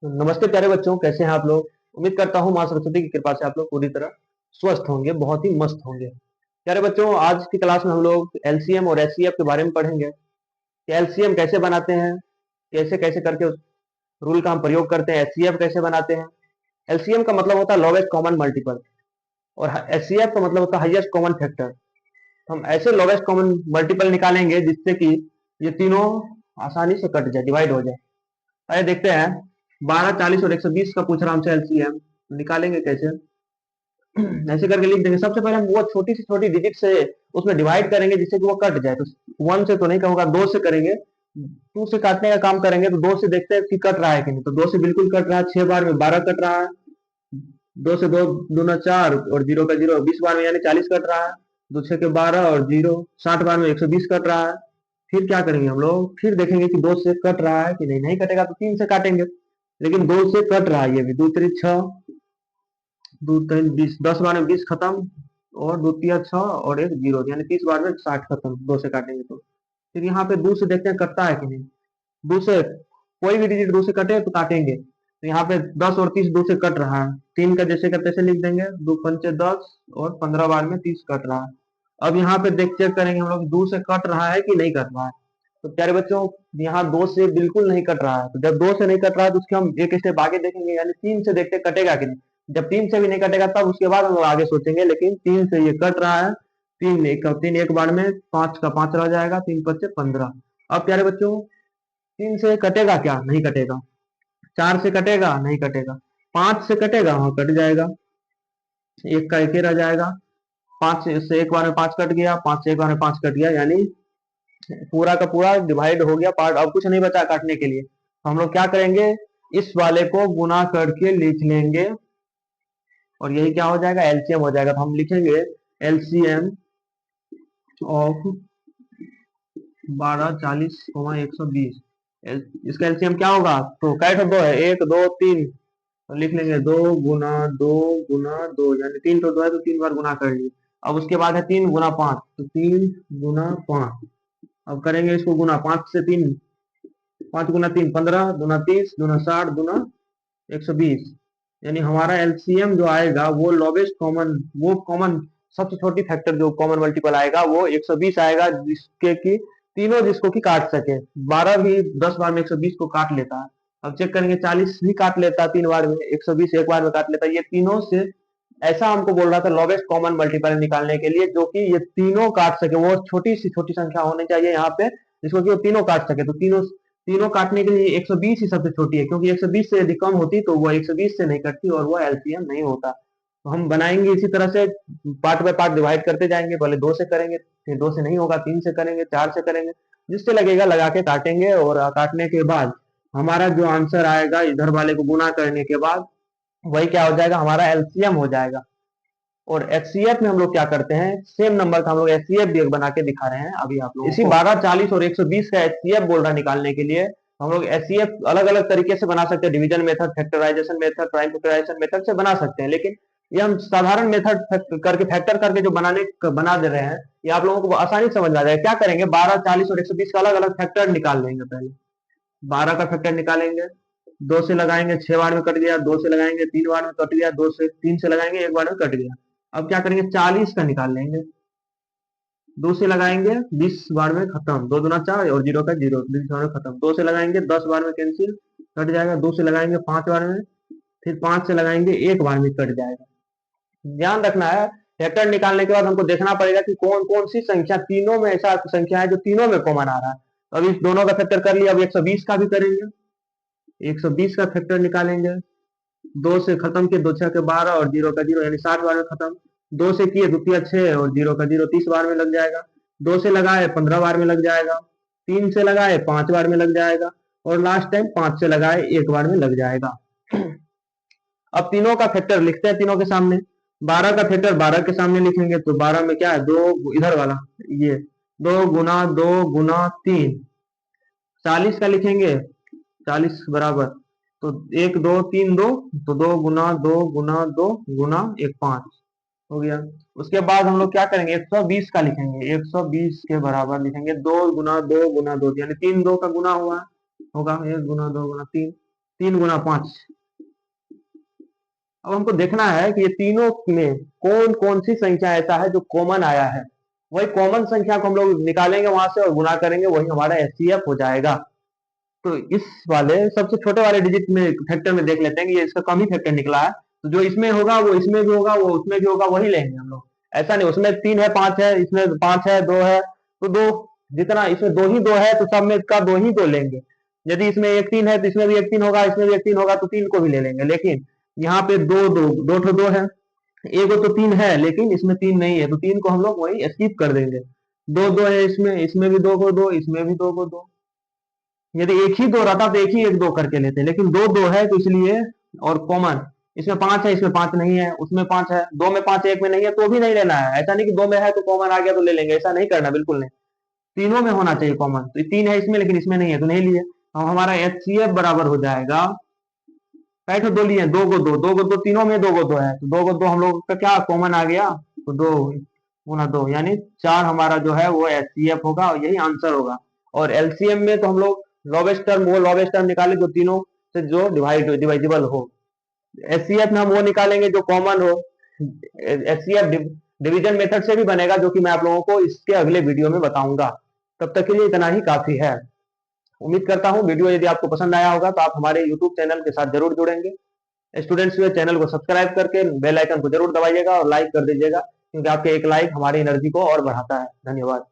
नमस्ते प्यारे बच्चों, कैसे हैं आप लोग। उम्मीद करता हूँ माँ सरस्वती की कृपा से आप लोग पूरी तरह स्वस्थ होंगे, बहुत ही मस्त होंगे। प्यारे बच्चों, आज की क्लास में हम लोग एलसीएम और एचसीएफ के बारे में पढ़ेंगे कि एलसीएम कैसे बनाते हैं, कैसे कैसे करके उस रूल का हम प्रयोग करते हैं। एचसीएफ कैसे बनाते हैं। एलसीएम का मतलब होता है लोवेस्ट कॉमन मल्टीपल और एचसीएफ का मतलब होता है हाईएस्ट कॉमन फैक्टर। हम ऐसे लोवेस्ट कॉमन मल्टीपल निकालेंगे जिससे कि ये तीनों आसानी से कट जाए, डिवाइड हो जाए। आइए देखते हैं। 12, 40 और 120 का पूछ रहा हमसे एलसीएम निकालेंगे कैसे। ऐसे करके लिख देंगे। सबसे पहले हम वो छोटी से छोटी डिजिट से उसमें डिवाइड करेंगे जिससे कि वो कट जाए। तो 1 से तो नहीं होगा, 2 से करेंगे। 2 से काटने का काम करेंगे तो 2 से देखते हैं कि कट रहा है कि नहीं। तो 2 से बिल्कुल कट रहा है। 6 बार में 12 कट रहा है। 2 से 2 दूना 4 और 0 का 0 20 बार में यानी 40 कट रहा है। 2 6 के 12 और 0 60 बार में 120 कट रहा है। फिर क्या करेंगे हम लोग, फिर देखेंगे कि 2 से कट रहा है कि नहीं। नहीं कटेगा तो 3 से काटेंगे, लेकिन 2 से कट रहा है। ये भी 2 3 6, 2 3 20, 10 बार में 20 खत्म और 2 3 6 और 1 0 यानी 30 बार में 60 खत्म। 2 से काटेंगे तो फिर यहाँ पे 2 से देखते हैं कटता है कि नहीं। 2 से कोई भी डिजिट 2 से कटे तो काटेंगे। तो यहाँ पे 10 और 30 2 से कट रहा है। 3 का जैसे का तैसे लिख देंगे। 2 पंचे 10 और 15 बार में 30 कट रहा है। अब यहाँ पे देख चेक करेंगे हम लोग 2 से कट रहा है कि नहीं कट रहा है। तो प्यारे बच्चों, यहाँ 2 से बिल्कुल नहीं कट रहा है। तो जब 2 से नहीं कट रहा है तो उसके हम एक स्टेप आगे देखेंगे, यानी 3 से देखते कटेगा कि नहीं। जब 3 से भी नहीं कटेगा तब उसके बाद हम लोग आगे सोचेंगे, लेकिन 3 से ये कट रहा है। 3 एक बार में 5 का 5 रह जाएगा। 3 पच्चे 15। अब प्यारे बच्चों, 3 से कटेगा क्या, नहीं कटेगा। 4 से कटेगा, नहीं कटेगा। 5 से कटेगा, हाँ कट जाएगा। एक का एक ही रह जाएगा। 5 से एक बार में 5 कट गया। 5 से एक बार में 5 कट गया, यानी पूरा का पूरा डिवाइड हो गया पार्ट। अब कुछ नहीं बचा काटने के लिए। तो हम लोग क्या करेंगे, इस वाले को गुना करके लिख लेंगे और यही क्या हो जाएगा, एलसीएम हो जाएगा। तो हम लिखेंगे एलसीएम ऑफ 12, 40, 120। इसका एलसीएम क्या होगा, तो कैट दो है, 1 2 3। तो लिख लेंगे 2 गुना 2 गुना 2, यानी 3 तो 2 है तो 3 बार गुना कर लिए। अब उसके बाद है 3 गुना 5, तो 3 गुना 5। अब करेंगे इसको गुना 5 से 3, 5 गुना 3 15, दूना 30, दूना 60, दूना 120। यानी हमारा एलसीएम जो आएगा वो लोवेस्ट कॉमन, वो कॉमन सबसे छोटी फैक्टर जो कॉमन मल्टीपल आएगा वो 120 आएगा, जिसके कि तीनों जिसको कि काट सके। 12 भी 10 बार में 120 को काट लेता है। अब चेक करेंगे 40 भी काट लेता है 3 बार में, 120 एक बार में काट लेता है। ये तीनों से ऐसा हमको बोल रहा था लोवेस्ट कॉमन मल्टीपल निकालने के लिए, जो कि ये तीनों काट सके। वो छोटी सी छोटी संख्या होनी चाहिए यहाँ पे जिसको कि वो तीनों काट सके। तो तीनों तीनों काटने के लिए 120 ही सबसे छोटी है, क्योंकि 120 से यदि कम होती तो वो 120 से नहीं कटती और वो एलसीएम नहीं होता। तो हम बनाएंगे इसी तरह से, पार्ट बाय पार्ट डिवाइड करते जाएंगे। पहले 2 से करेंगे, फिर 2 से नहीं होगा 3 से करेंगे, 4 से करेंगे, जिससे लगेगा लगा के काटेंगे। और काटने के बाद हमारा जो आंसर आएगा इधर वाले को गुना करने के बाद वही क्या हो जाएगा, हमारा एलसीएम हो जाएगा। और एचसीएफ में हम लोग क्या करते हैं, सेम नंबर का हम लोग एचसीएफ भी बना के दिखा रहे हैं अभी आप लोगों को। इसी 12, 40 और 120 का एचसीएफ बोल रहा है निकालने के लिए। हम लोग एचसीएफ अलग अलग तरीके से बना सकते हैं, division method, factorisation method, prime factorisation method से बना सकते हैं। लेकिन ये हम साधारण मेथड करके फैक्टर करके जो बना दे रहे हैं, ये आप लोगों को आसानी समझ में आ जाएगा। क्या करेंगे, 12, 40 और 120 का अलग अलग फैक्टर निकाल लेंगे। पहले 12 का फैक्टर निकालेंगे। 2 से लगाएंगे 6 बार में कट गया। 2 से लगाएंगे 3 बार में कट गया। 2 से 3 से लगाएंगे 1 बार में कट गया। अब क्या करेंगे, 40 का निकाल लेंगे। 2 से लगाएंगे 20 बार में खत्म। 2 दूना 4 और 0 का 0, 20 बार में खत्म। 2 से लगाएंगे 10 बार में कैंसिल, कट जाएगा। 2 से लगाएंगे 5 बार में, फिर 5 से लगाएंगे 1 बार में कट जाएगा। ध्यान रखना है, फैक्टर निकालने के बाद हमको देखना पड़ेगा कि कौन कौन सी संख्या तीनों में ऐसा संख्या है जो तीनों में कॉमन आ रहा है। तो अभी दोनों का फैक्टर कर लिया, अब 120 का भी करेंगे। 120 का फैक्टर निकालेंगे। 2 से खत्म किए, 2 6 के 12 और 0 का 0 यानी 60 बार में खत्म। 2 से किए 2 तिया 6 और 0 का 0 30 बार में लग जाएगा। 2 से लगाए 15 बार में लग जाएगा। 3 से लगाए 5 बार में लग जाएगा। और लास्ट टाइम 5 से लगाए 1 बार में लग जाएगा। अब तीनों का फैक्टर लिखते हैं तीनों के सामने। 12 का फैक्टर 12 के सामने लिखेंगे तो 12 में क्या है, 2 इधर वाला, ये 2 गुना 2 गुना 3। 40 का लिखेंगे, 40 बराबर, तो 1 2 3 2, तो 2 गुना 2 गुना 2 गुना 1 5 हो गया। उसके बाद हम लोग क्या करेंगे, 120 का लिखेंगे। 120 के बराबर लिखेंगे 2 गुना 2 गुना 2, यानी 3 2 का गुना हुआ होगा, 1 गुना 2 गुना 3। 3 × 5। अब हमको देखना है कि ये तीनों में कौन कौन सी संख्या ऐसा है जो कॉमन आया है। वही कॉमन संख्या को हम लोग निकालेंगे वहां से और गुना करेंगे, वही हमारा एचसीएफ हो जाएगा। तो इस वाले सबसे छोटे वाले डिजिट में फैक्टर में देख लेते हैं कि ये इसका कम ही फैक्टर निकला है, तो जो इसमें होगा वो इसमें भी होगा, वो उसमें भी होगा, वही लेंगे हम लोग। ऐसा नहीं उसमें 3 है 5 है, इसमें 5 है 2 है, तो दो, जितना इसमें दो है तो सब में का दो ही दो लेंगे। यदि इसमें 1 3 है तो इसमें भी 1 3 होगा, इसमें भी 1 3 होगा, तो 3 को भी ले लेंगे। लेकिन यहाँ पे दो ठो दो है, एक तो 3 है लेकिन इसमें 3 नहीं है, तो 3 को हम लोग वही स्किप कर देंगे। दो है इसमें, इसमें भी 2 को 2, इसमें भी 2 को 2। यदि एक ही दो रहता तो एक ही एक दो करके लेते, लेकिन दो है तो इसलिए, और कॉमन इसमें 5 है, इसमें 5 नहीं है, उसमें 5 है, दो में 5 एक में नहीं है तो भी नहीं लेना है। ऐसा नहीं कि दो में है तो कॉमन आ गया तो ले लेंगे, ऐसा नहीं करना, बिल्कुल नहीं। तीनों में होना चाहिए कॉमन, तो 3 है इसमें लेकिन इसमें नहीं है तो नहीं लिए। तो हमारा एचसीएफ बराबर हो जाएगा, कैसे दो लिए, दो को दो, तीनों में दो को दो है, तो दो को दो हम लोग का क्या कॉमन आ गया, तो 2 × 2 यानी 4 हमारा जो है वो एचसीएफ होगा और यही आंसर होगा। और एलसीएम में तो हम लोग लोवेस्ट टर्म, वो लोवेस्ट टर्म निकाले जो तीनों से जो डिवाइजिबल हो। एचसीएफ में हम वो निकालेंगे जो कॉमन हो। एचसीएफ डिवीजन मेथड से भी बनेगा, जो कि मैं आप लोगों को इसके अगले वीडियो में बताऊंगा। तब तक के लिए इतना ही काफी है। उम्मीद करता हूँ वीडियो यदि आपको पसंद आया होगा तो आप हमारे यूट्यूब चैनल के साथ जरूर जुड़ेंगे। स्टूडेंट्स हुए चैनल को सब्सक्राइब करके बेल आइकन को जरूर दबाइएगा और लाइक कर दीजिएगा, क्योंकि आपके एक लाइक हमारी एनर्जी को और बढ़ाता है। धन्यवाद।